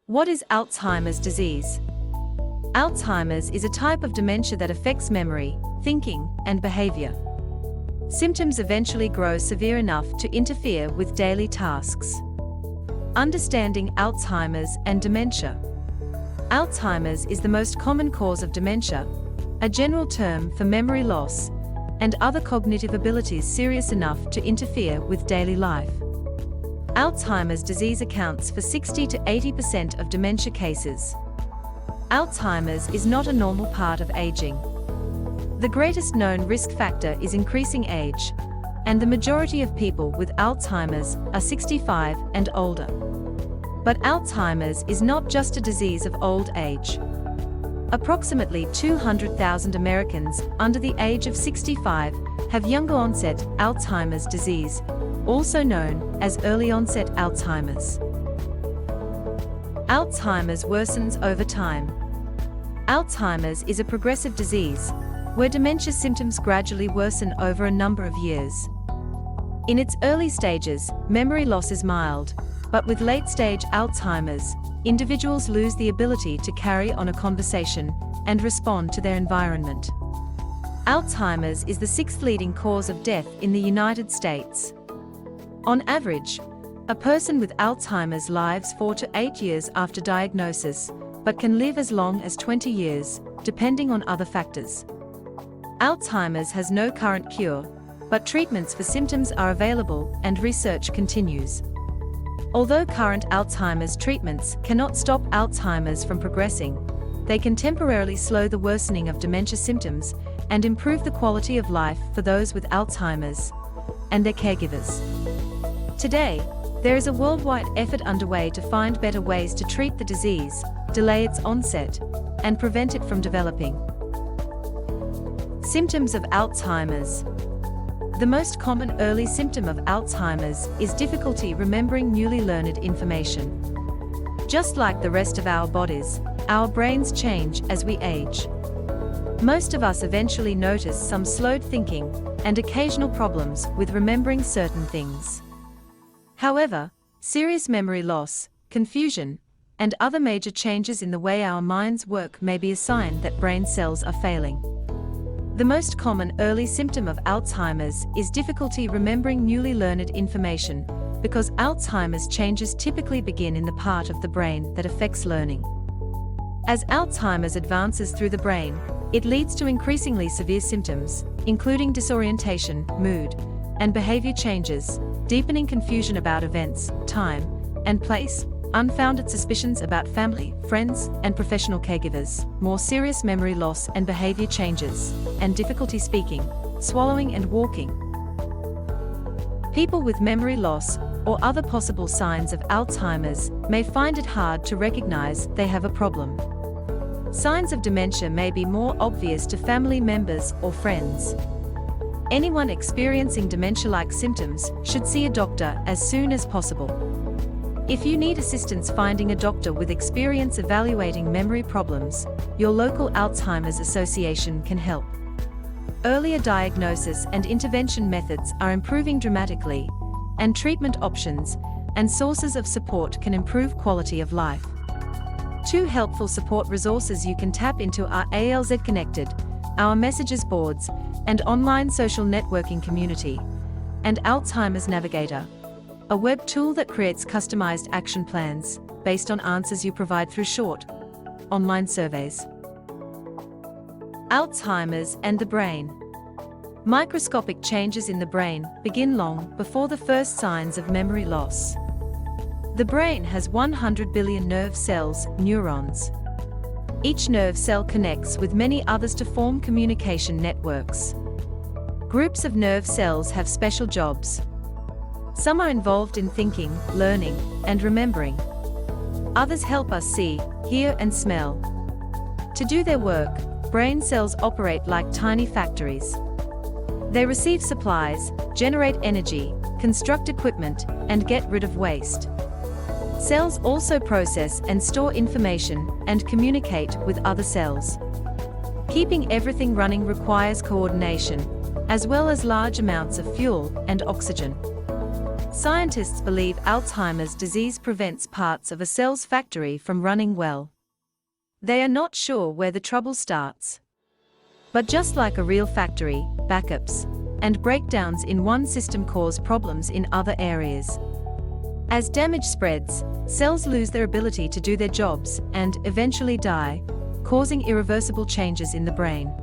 What is Alzheimer's disease? Alzheimer's is a type of dementia that affects memory, thinking, and behavior. Symptoms eventually grow severe enough to interfere with daily tasks. Understanding Alzheimer's and dementia. Alzheimer's is the most common cause of dementia, a general term for memory loss and other cognitive abilities serious enough to interfere with daily life. Alzheimer's disease accounts for 60 to 80% of dementia cases. Alzheimer's is not a normal part of aging. The greatest known risk factor is increasing age, and the majority of people with Alzheimer's are 65 and older. But Alzheimer's is not just a disease of old age. Approximately 200,000 Americans under the age of 65 have younger onset Alzheimer's disease, also known as early onset Alzheimer's. Alzheimer's worsens over time. Alzheimer's is a progressive disease, where dementia symptoms gradually worsen over a number of years. In its early stages, memory loss is mild, but with late-stage Alzheimer's, individuals lose the ability to carry on a conversation and respond to their environment. Alzheimer's is the sixth leading cause of death in the United States. On average, a person with Alzheimer's lives 4 to 8 years after diagnosis, but can live as long as 20 years, depending on other factors. Alzheimer's has no current cure, but treatments for symptoms are available and research continues. Although current Alzheimer's treatments cannot stop Alzheimer's from progressing, they can temporarily slow the worsening of dementia symptoms and improve the quality of life for those with Alzheimer's and their caregivers. Today, there is a worldwide effort underway to find better ways to treat the disease, delay its onset, and prevent it from developing. Symptoms of Alzheimer's. The most common early symptom of Alzheimer's is difficulty remembering newly learned information. Just like the rest of our bodies, our brains change as we age. Most of us eventually notice some slowed thinking and occasional problems with remembering certain things. However, serious memory loss, confusion, and other major changes in the way our minds work may be a sign that brain cells are failing. The most common early symptom of Alzheimer's is difficulty remembering newly learned information, because Alzheimer's changes typically begin in the part of the brain that affects learning. As Alzheimer's advances through the brain, it leads to increasingly severe symptoms, including disorientation, mood, and behavior changes, deepening confusion about events, time, and place, unfounded suspicions about family, friends, and professional caregivers, more serious memory loss and behavior changes, and difficulty speaking, swallowing, and walking. People with memory loss or other possible signs of Alzheimer's may find it hard to recognize they have a problem. Signs of dementia may be more obvious to family members or friends. Anyone experiencing dementia-like symptoms should see a doctor as soon as possible. If you need assistance finding a doctor with experience evaluating memory problems, your local Alzheimer's association can help. Earlier diagnosis and intervention methods are improving dramatically, and treatment options and sources of support can improve quality of life. 2 helpful support resources you can tap into are ALZ Connected, our messages boards, and online social networking community, and Alzheimer's Navigator, a web tool that creates customized action plans based on answers you provide through short, online surveys. Alzheimer's and the brain. Microscopic changes in the brain begin long before the first signs of memory loss. The brain has 100 billion nerve cells, neurons. Each nerve cell connects with many others to form communication networks. Groups of nerve cells have special jobs. Some are involved in thinking, learning, and remembering. Others help us see, hear, and smell. To do their work, brain cells operate like tiny factories. They receive supplies, generate energy, construct equipment, and get rid of waste. Cells also process and store information and communicate with other cells. Keeping everything running requires coordination, as well as large amounts of fuel and oxygen. Scientists believe Alzheimer's disease prevents parts of a cell's factory from running well. They are not sure where the trouble starts. But just like a real factory, backups and breakdowns in one system cause problems in other areas. As damage spreads, cells lose their ability to do their jobs and eventually die, causing irreversible changes in the brain.